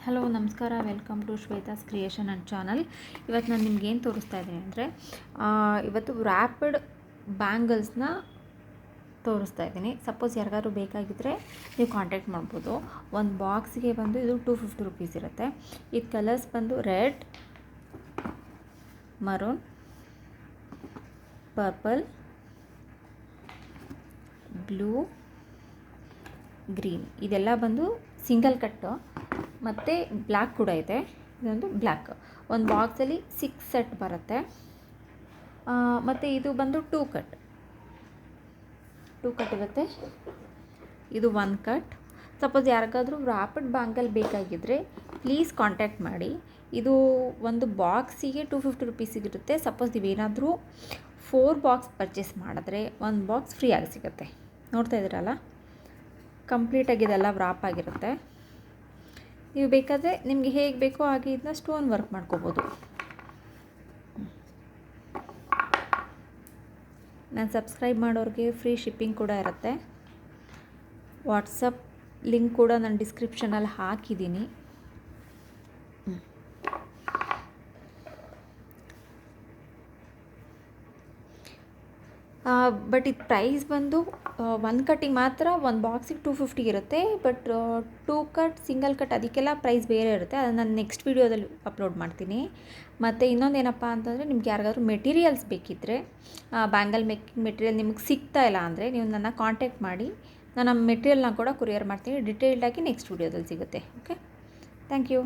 Hello ನಮಸ್ಕಾರ, welcome to Shweta's creation and channel. ಇವತ್ತು ನಾನು ನಿಮ್ಗೆ ಏನು ತೋರಿಸ್ತಾ ಇದ್ದೀನಿ ಅಂದರೆ ಇವತ್ತು ರ್ಯಾಪಿಡ್ ಬ್ಯಾಂಗಲ್ಸ್ನ ತೋರಿಸ್ತಾ ಇದ್ದೀನಿ. ಸಪೋಸ್ ಯಾರಿಗಾದ್ರೂ ಬೇಕಾಗಿದ್ದರೆ ನೀವು ಕಾಂಟ್ಯಾಕ್ಟ್ ಮಾಡ್ಬೋದು. ಒಂದು ಬಾಕ್ಸಿಗೆ ಬಂದು ಇದು 250 ರುಪೀಸ್ ಇರುತ್ತೆ. ಇದು ಕಲರ್ಸ್ ಬಂದು red, maroon, purple, blue, green. ಇದೆಲ್ಲ ಬಂದು ಸಿಂಗಲ್ ಕಟ್ಟು ಮತ್ತು ಬ್ಲ್ಯಾಕ್ ಕೂಡ ಇದೆ. ಇದೊಂದು ಬ್ಲ್ಯಾಕ್. ಒಂದು ಬಾಕ್ಸಲ್ಲಿ 6 ಸೆಟ್ ಬರುತ್ತೆ. ಮತ್ತು ಇದು ಬಂದು 2 ಕಟ್ ಇರುತ್ತೆ. ಇದು 1 ಕಟ್. ಸಪೋಸ್ ಯಾರಿಗಾದ್ರೂ ರ್ಯಾಪಿಡ್ ಬ್ಯಾಂಗಲ್ ಬೇಕಾಗಿದ್ದರೆ ಪ್ಲೀಸ್ ಕಾಂಟ್ಯಾಕ್ಟ್ ಮಾಡಿ. ಇದು ಒಂದು ಬಾಕ್ಸಿಗೆ 250 ರುಪೀಸಿಗಿರುತ್ತೆ. ಸಪೋಸ್ ನೀವೇನಾದರೂ 4 ಬಾಕ್ಸ್ ಪರ್ಚೇಸ್ ಮಾಡಿದ್ರೆ 1 ಬಾಕ್ಸ್ ಫ್ರೀಯಾಗಿ ಸಿಗುತ್ತೆ. ನೋಡ್ತಾ ಇದ್ದೀರಲ್ಲ, ಕಂಪ್ಲೀಟಾಗಿದೆಲ್ಲ ವ್ರಾಪ್ ಆಗಿರುತ್ತೆ. ನೀವು ಬೇಕಾದರೆ ನಿಮಗೆ ಹೇಗೆ ಬೇಕೋ ಹಾಗೆ ಇದನ್ನ ಸ್ಟೋನ್ ವರ್ಕ್ ಮಾಡ್ಕೋಬೋದು. ನಾನು ಸಬ್ಸ್ಕ್ರೈಬ್ ಮಾಡೋರಿಗೆ ಫ್ರೀ ಶಿಪ್ಪಿಂಗ್ ಕೂಡ ಇರುತ್ತೆ. ವಾಟ್ಸಪ್ ಲಿಂಕ್ ಕೂಡ ನಾನು ಡಿಸ್ಕ್ರಿಪ್ಷನಲ್ಲಿ ಹಾಕಿದ್ದೀನಿ. ಬಟ್ ಇದು ಪ್ರೈಸ್ ಬಂದು 1 ಕಟ್ಟಿಗೆ ಮಾತ್ರ 1 ಬಾಕ್ಸಿಗೆ 250 ಇರುತ್ತೆ. ಬಟ್ 2 ಕಟ್, ಸಿಂಗಲ್ ಕಟ್ ಅದಕ್ಕೆಲ್ಲ ಪ್ರೈಸ್ ಬೇರೆ ಇರುತ್ತೆ. ಅದನ್ನು ನಾನು ನೆಕ್ಸ್ಟ್ ವೀಡಿಯೋದಲ್ಲಿ ಅಪ್ಲೋಡ್ ಮಾಡ್ತೀನಿ. ಮತ್ತು ಇನ್ನೊಂದೇನಪ್ಪ ಅಂತಂದರೆ, ನಿಮ್ಗೆ ಯಾರಿಗಾದ್ರೂ ಮೆಟೀರಿಯಲ್ಸ್ ಬೇಕಿದ್ದರೆ, ಬ್ಯಾಂಗಲ್ ಮೇಕಿಂಗ್ ಮೆಟೀರಿಯಲ್ ನಿಮಗೆ ಸಿಗ್ತಾ ಇಲ್ಲ ಅಂದರೆ ನೀವು ನನ್ನ ಕಾಂಟ್ಯಾಕ್ಟ್ ಮಾಡಿ. ನಾನು ಆ ಮೆಟೀರಿಯಲ್ನ ಕೂಡ ಕೊರಿಯರ್ ಮಾಡ್ತೀನಿ. ಡಿಟೇಲ್ಡಾಗಿ ನೆಕ್ಸ್ಟ್ ವೀಡಿಯೋದಲ್ಲಿ ಸಿಗುತ್ತೆ. Okay, thank you.